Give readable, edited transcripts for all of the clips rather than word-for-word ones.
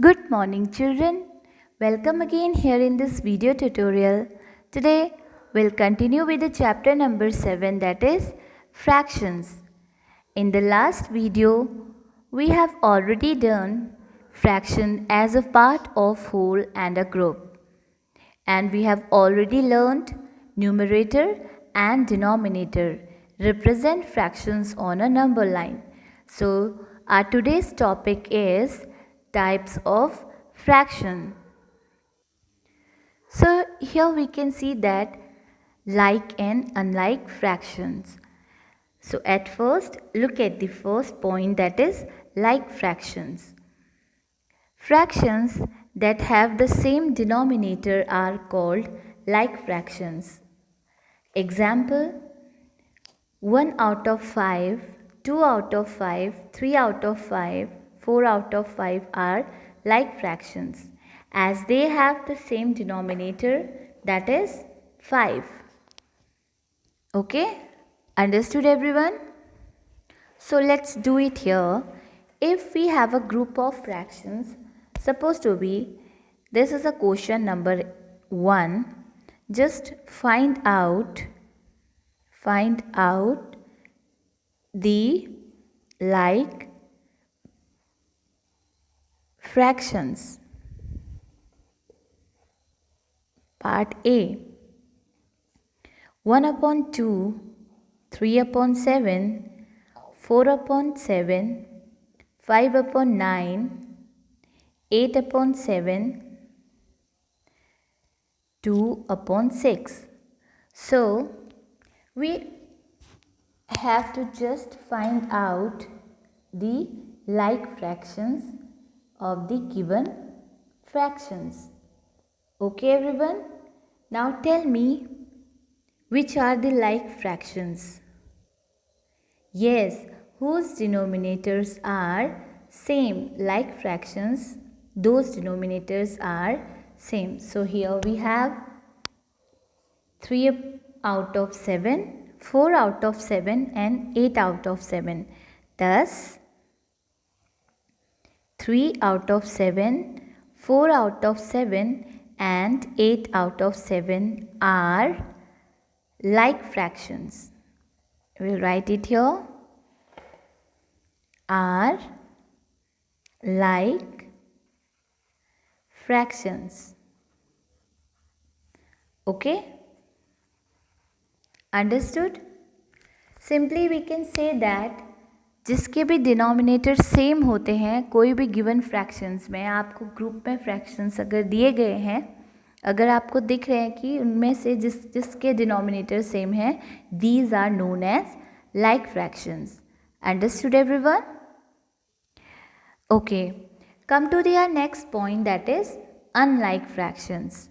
Good morning children. Welcome again here in this video tutorial. Today we'll continue with the chapter number 7, that is fractions. In the last video we have already done fraction as a part of whole and a group. And we have already learned numerator and denominator represent fractions on a number line. So our today's topic is types of fraction. So here we can see that like and unlike fractions. So at first look at the first point, that is like fractions. Fractions that have the same denominator are called like fractions. Example: 1 out of 5, 2 out of 5, 3 out of 5, 4 out of 5 are like fractions as they have the same denominator, that is 5. Okay? Understood everyone? So let's do it here. If we have a group of fractions, supposed to be, this is a question number 1, just find out the like fractions. Part A: 1 upon 2, 3 upon 7, 4 upon 7, 5 upon 9, 8 upon 7, 2 upon 6. So we have to just find out the like fractions of the given fractions. Okay everyone? Now tell me, which are the like fractions? Yes, whose denominators are same. Like fractions, those denominators are same. So here we have 3 out of 7, 4 out of 7 and 8 out of 7. Thus 3 out of 7, 4 out of 7 and 8 out of 7 are like fractions. We'll write it here. Are like fractions. Okay? Understood? Simply we can say that जिसके भी denominator same होते हैं कोई भी given fractions में, आपको group में fractions अगर दिए गए हैं, अगर आपको दिख रहे हैं कि उनमें से जिसके डिनोमिनेटर सेम है, these are known as like fractions. Understood everyone? Okay, come to the next point, that is unlike fractions.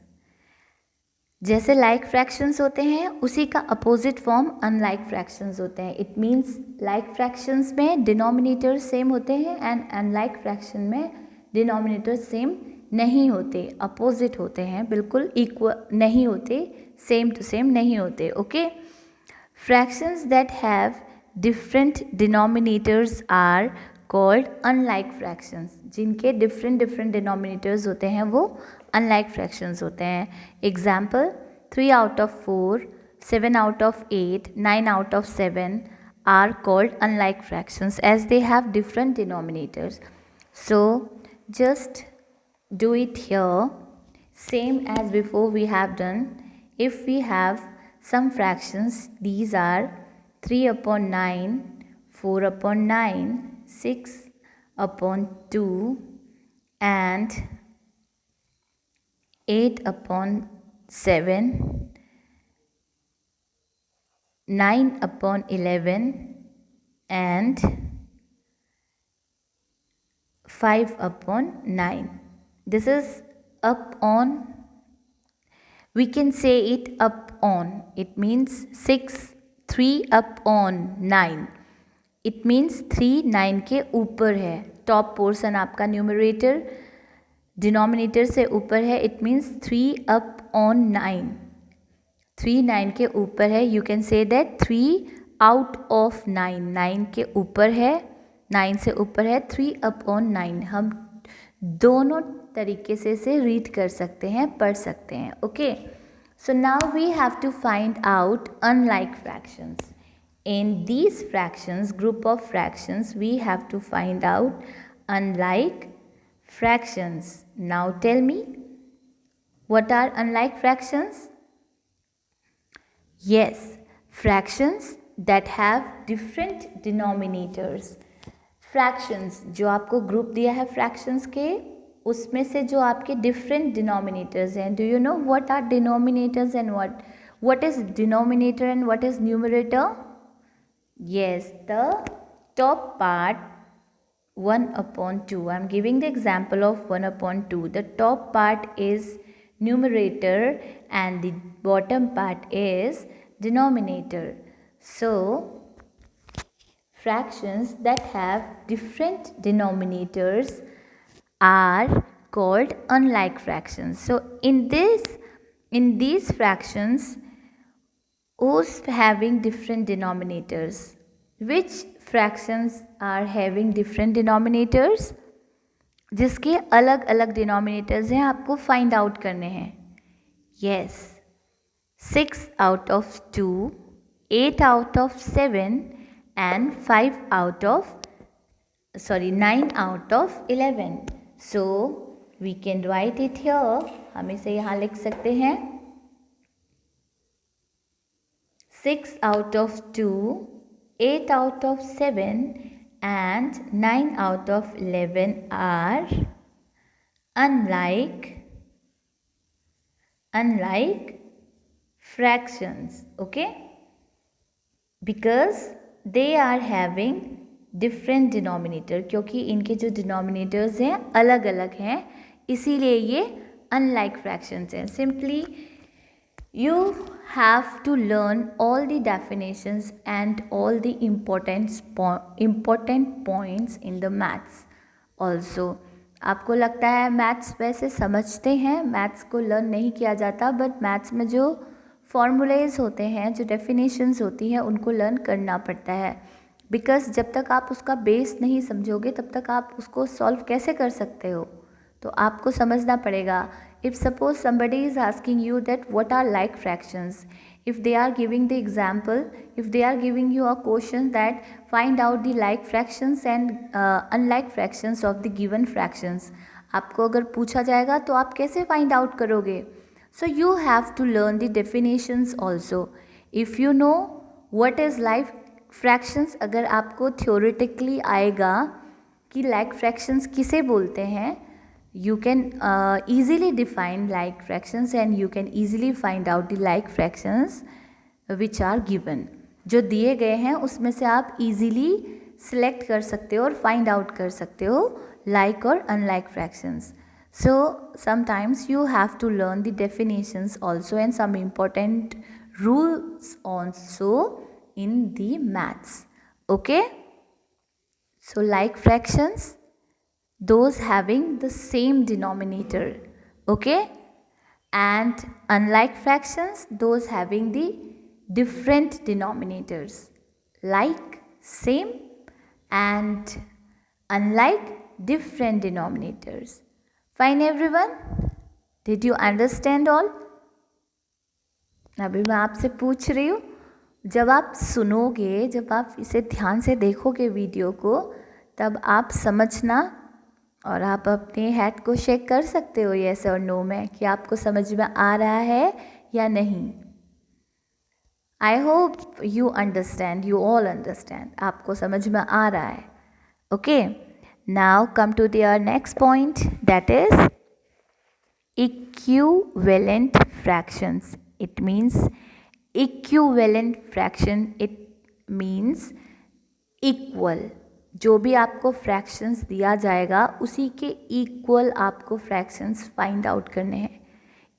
जैसे like fractions होते हैं उसी का अपोजिट फॉर्म unlike fractions होते हैं. इट मीन्स like fractions में डिनोमिनेटर सेम होते हैं एंड unlike fraction में डिनोमिनेटर सेम नहीं होते, अपोजिट होते हैं, बिल्कुल इक्वल नहीं होते, सेम टू सेम नहीं होते. Okay? Fractions that have different denominators are called unlike fractions. जिनके डिफरेंट डिनोमिनेटर्स होते हैं वो अनलाइक फ्रैक्शंस होते हैं. Example: 3 out of 4, 7 out of 8, 9 out of 7 are called unlike fractions as they have different denominators. So just do it here same as before we have done. If we have some fractions, these are 3 upon 9, 4 upon 9, 6 upon 2 and 8 upon 7, 9 upon 11 and 5 upon 9. This is up on, we can say it up on. It means 6, 3 up on 9. It means 3 9 के ऊपर है. Top portion आपका numerator denominator से ऊपर है. It means 3 up on 9. 3 9 के ऊपर है. You can say that 3 out of 9. 9 के ऊपर है, 9 से ऊपर है. 3 अप ऑन 9. हम दोनों तरीके से इसे रीड कर सकते हैं, पढ़ सकते हैं. Okay, so now we have to find out unlike fractions. In these fractions, group of fractions, we have to find out unlike fractions. Now tell me, what are unlike fractions? Yes, fractions that have different denominators. Fractions जो आपको group दिया है fractions के, उसमें से जो आपके different denominators हैं. Do you know what are denominators and what is denominator and what is numerator? Yes, the top part 1/2. I'm giving the example of 1/2. The top part is numerator and the bottom part is denominator. So, fractions that have different denominators are called unlike fractions. So, in these fractions, who's having different denominators? Which fractions are having different denominators? जिसके अलग अलग denominators हैं, आपको find out करने हैं. Yes, 6 out of 2, 8 out of 7 and 9 out of 11. So we can write it here. हम इसे यहाँ लिख सकते हैं. 6 out of 2, 8 out of 7 and 9 out of 11 are unlike fractions. Okay, because they are having different denominator. क्योंकि इनके जो denominators हैं अलग अलग हैं, इसीलिए ये unlike fractions हैं. Simply you have to learn all the definitions and all the important points in the maths also. आपको लगता है मैथ्स वैसे समझते हैं, मैथ्स को लर्न नहीं किया जाता, बट मैथ्स में जो फॉर्मूलेज होते हैं, जो डेफिनेशंस होती हैं, उनको लर्न करना पड़ता है. बिकॉज जब तक आप उसका बेस नहीं समझोगे तब तक आप उसको सॉल्व कैसे कर सकते हो. तो आपको समझना पड़ेगा. If suppose somebody is asking you that what are like fractions, if they are giving the example, if they are giving you a question that find out the like fractions and unlike fractions of the given fractions, आपको अगर पूछा जाएगा तो आप कैसे find out करोगे? So you have to learn the definitions also. If you know what is like fractions, अगर आपको theoretically आएगा कि like fractions किसे बोलते हैं, you can easily define like fractions and you can easily find out the like fractions which are given. जो दिए गए हैं उसमें से आप easily select कर सकते हो और find out कर सकते हो like और unlike fractions. So sometimes you have to learn the definitions also and some important rules also in the maths. Okay, so like fractions, those having the same denominator. Okay, and unlike fractions, those having the different denominators. Like, same, and unlike, different denominators. Fine everyone, did you understand all? अभी मैं आपसे पूछ रही हूँ, जब आप सुनोगे, जब आप इसे ध्यान से देखोगे वीडियो को, तब आप समझना और आप अपने हेड को शेक कर सकते हो येस और नो में कि आपको समझ में आ रहा है या नहीं. I hope you understand, you all understand, आपको समझ में आ रहा है. Okay, now come to their next point, that is equivalent fractions. It means equivalent fraction, it means equal. जो भी आपको फ्रैक्शंस दिया जाएगा उसी के इक्वल आपको फ्रैक्शंस फाइंड आउट करने हैं.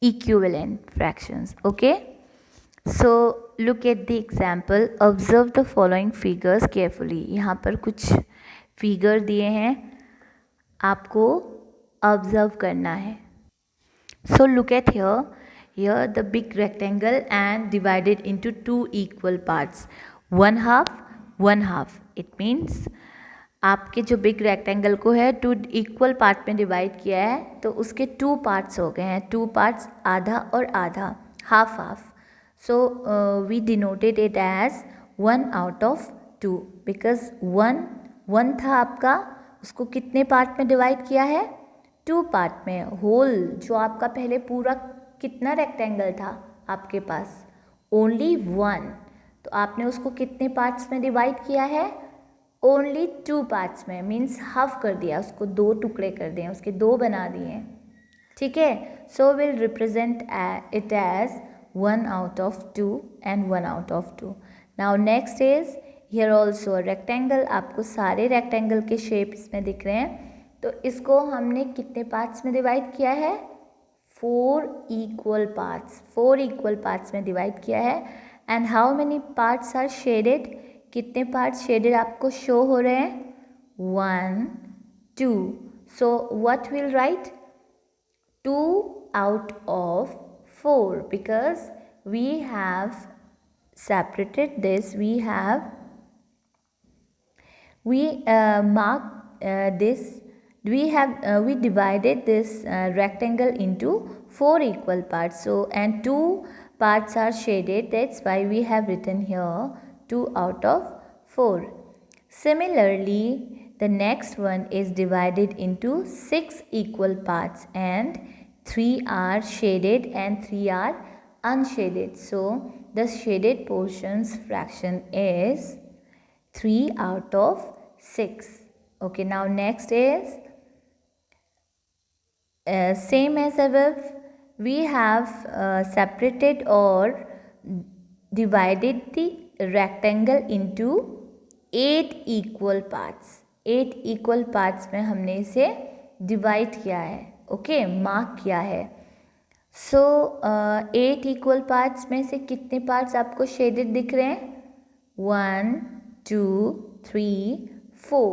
Equivalent fractions. Okay, so look at the example. Observe the following figures carefully. यहाँ पर कुछ फिगर दिए हैं, आपको ऑब्जर्व करना है. So look at here the big rectangle and divided into two equal parts, 1/2, 1/2. It means आपके जो बिग रेक्टेंगल को है 2 इक्वल पार्ट में डिवाइड किया है, तो उसके 2 पार्ट्स हो गए हैं, 2 पार्ट्स, आधा और आधा, half half. So we denoted it as 1 out of 2 because 1 था आपका, उसको कितने पार्ट में डिवाइड किया है, 2 पार्ट में. होल जो आपका पहले पूरा कितना रेक्टेंगल था आपके पास, ओनली 1, तो आपने उसको कितने पार्ट्स में डिवाइड किया है, ओनली 2 पार्ट्स में, मीन्स हाफ कर दिया, उसको 2 टुकड़े कर दिए, उसके 2 बना दिए. ठीक है. So will represent it as 1 out of 2 and 1 out of 2. Now next is here also rectangle. आपको सारे रेक्टेंगल के शेप इसमें दिख रहे हैं. तो इसको हमने कितने पार्ट्स में डिवाइड किया है, 4 इक्वल पार्ट्स, 4 इक्वल पार्ट्स में डिवाइड किया है. And how many parts are shaded, कितने पार्ट्स शेडेड आपको शो हो रहे हैं, 1 2. So what will write, 2 out of 4 because we have separated this, we marked this, we divided this rectangle into 4 equal parts. So and 2 parts are shaded, that's why we have written here 2 out of 4. Similarly, the next one is divided into 6 equal parts and 3 are shaded and 3 are unshaded. So the shaded portions fraction is 3 out of 6. Okay, now next is same as above, we have separated or divided the rectangle into 8 equal parts. 8 equal parts में हमने इसे divide किया है. Okay, mark किया है. सो 8 equal parts में से कितने पार्ट्स आपको शेडेड दिख रहे हैं, 1 2 3 4.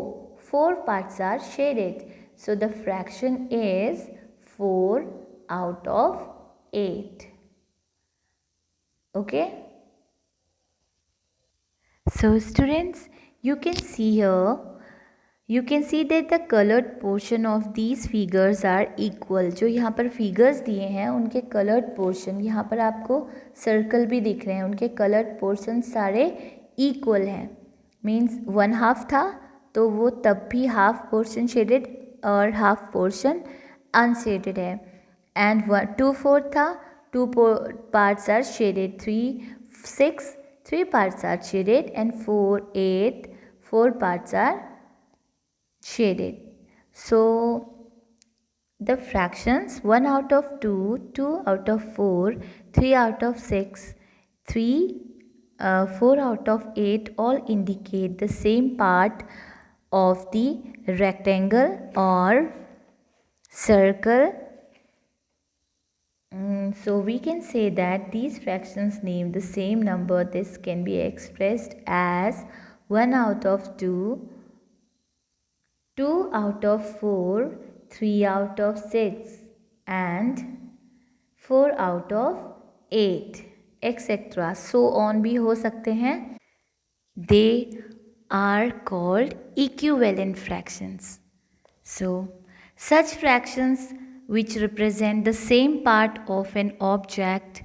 4 parts are shaded. So the fraction is 4 out of 8. Okay. So students, you can see here, you can see that the colored portion of these figures are equal. जो यहाँ पर figures दिए हैं उनके colored portion, यहाँ पर आपको circle भी दिख रहे हैं, उनके colored portion सारे equal हैं. Means 1/2 था तो वो तब भी half portion shaded और half portion unshaded है. And 2/4 था, 2 parts are shaded, 3/6 3 parts are shaded, and 4/8 4 parts are shaded. So the fractions 1 out of 2, 2 out of 4, 3 out of 6, 4 out of 8 all indicate the same part of the rectangle or circle. So we can say that these fractions name the same number. This can be expressed as 1 out of 2, 2 out of 4, 3 out of 6 and 4 out of 8 etc. So on भी हो सकते हैं. They are called equivalent fractions. So such fractions which represent the same part of an object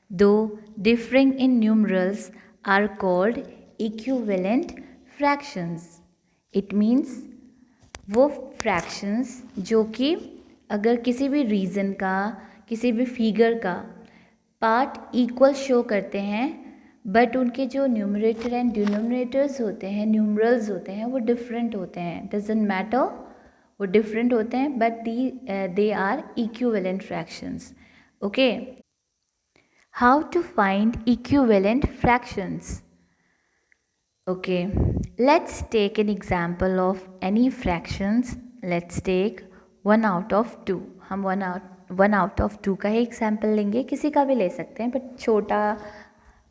though differing in numerals are called equivalent fractions. It means वो fractions जो कि अगर किसी भी रीजन का, किसी भी फिगर का पार्ट इक्वल शो करते हैं बट उनके जो न्यूमरेटर एंड डिनोमिनेटर्स होते हैं, न्यूमरल्स होते हैं, वो डिफरेंट होते हैं. डजंट मैटर, वो डिफरेंट होते हैं but they are equivalent fractions. Okay, how to find equivalent fractions. Okay, let's take an example of any fractions. Let's take 1 out of 2. हम 1 out of 2 का ही एग्जाम्पल लेंगे, किसी का भी ले सकते हैं बट छोटा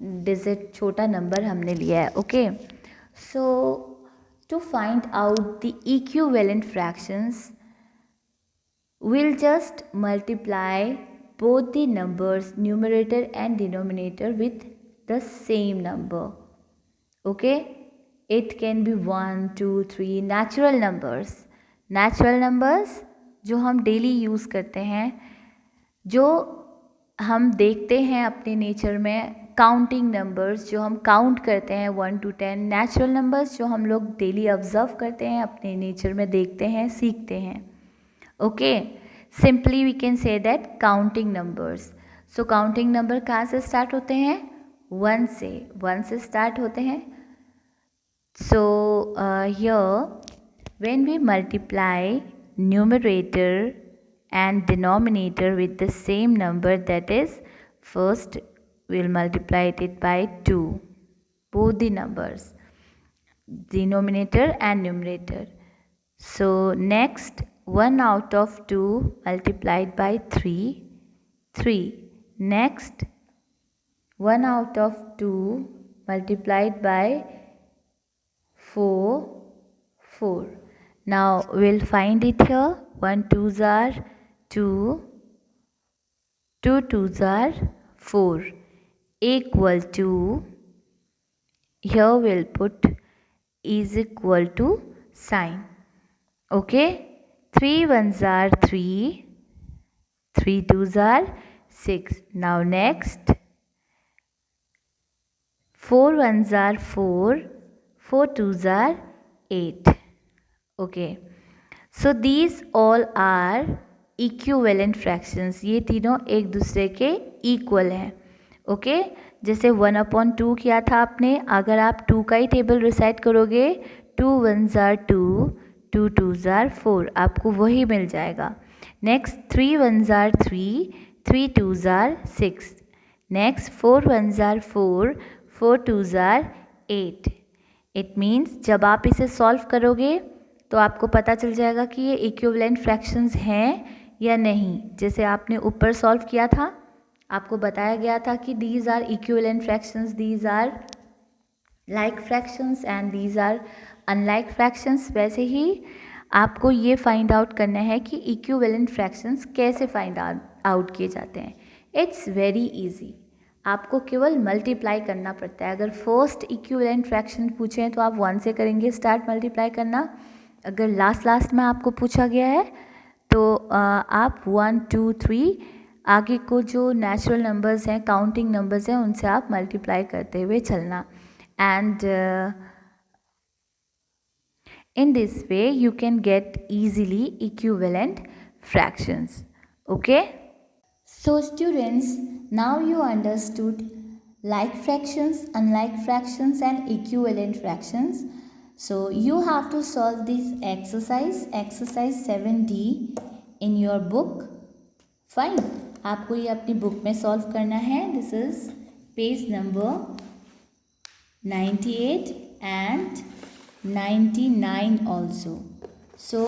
डिजिट, छोटा नंबर हमने लिया है. Okay, so to find out the equivalent fractions, we'll just multiply both the numbers numerator and denominator with the same number. Okay, It can be 1, 2, 3 natural numbers. Natural numbers जो हम daily use करते हैं, जो हम देखते हैं अपने nature में. काउंटिंग नंबर्स जो हम काउंट करते हैं 1 to 10. नेचुरल नंबर्स जो हम लोग डेली ऑब्जर्व करते हैं, अपने नेचर में देखते हैं, सीखते हैं. Okay, simply we can say that counting numbers. So counting number कहाँ से स्टार्ट होते हैं? 1 से स्टार्ट होते हैं. So here when we multiply numerator and denominator with the same number, that is, first we'll multiply it by 2, both the numbers, denominator and numerator. So next, 1 out of 2 multiplied by 3. Next, 1 out of 2 multiplied by 4. Now we'll find it here. 1 2s are 2, 2 2s are 4, equal to, here we'll put is equal to sign. Okay, 3 1s are 3, 3 2s are 6. Now next, 4 1s are 4, 4 2s are 8. Okay, so these all are equivalent fractions. ये तीनों एक दूसरे के equal हैं. Okay, जैसे 1/2 किया था आपने, अगर आप 2 का ही टेबल रिसाइट करोगे, 2 1s are 2, 2 2s are 4, आपको वही मिल जाएगा. Next 3 1s are 3, 3 2s are 6. Next 4 1s are 4, 4 2s are 8. It means जब आप इसे सॉल्व करोगे तो आपको पता चल जाएगा कि ये इक्विवेलेंट फ्रैक्शंस हैं या नहीं. जैसे आपने ऊपर सॉल्व किया था, आपको बताया गया था कि these are equivalent fractions, these are like fractions and these are unlike fractions. वैसे ही आपको ये फाइंड आउट करना है कि इक्विवेलेंट फ्रैक्शंस कैसे फाइंड आउट किए जाते हैं. It's very easy. आपको केवल मल्टीप्लाई करना पड़ता है. अगर फर्स्ट इक्विवेलेंट फ्रैक्शन पूछें तो आप 1 से करेंगे स्टार्ट मल्टीप्लाई करना. अगर लास्ट में आपको पूछा गया है तो आप 1 2 3 आगे को जो नेचुरल नंबर्स हैं, काउंटिंग नंबर्स हैं, उनसे आप मल्टीप्लाई करते हुए चलना. And in this way you can get easily equivalent fractions. Okay, so students, now you understood like fractions, unlike fractions and equivalent fractions. So you have to solve this exercise 7D in your book. Fine, आपको ये अपनी book में solve करना है. This is page number 98 and 99 also. So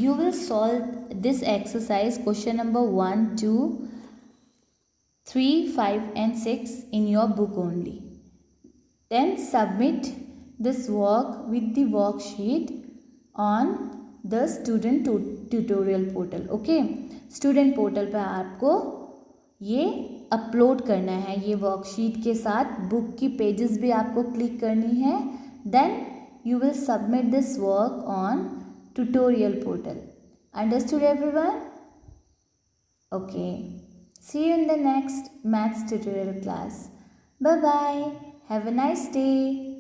you will solve this exercise, question number 1 2 3 5 and 6 in your book only. Then submit this work with the worksheet on the student tutorial portal. Okay, student portal पर आपको ये upload करना है. ये worksheet के साथ book की pages भी आपको क्लिक करनी है. Then you will submit this work on tutorial portal. Understood everyone? Okay. See you in the next maths tutorial class. Bye bye. Have a nice day.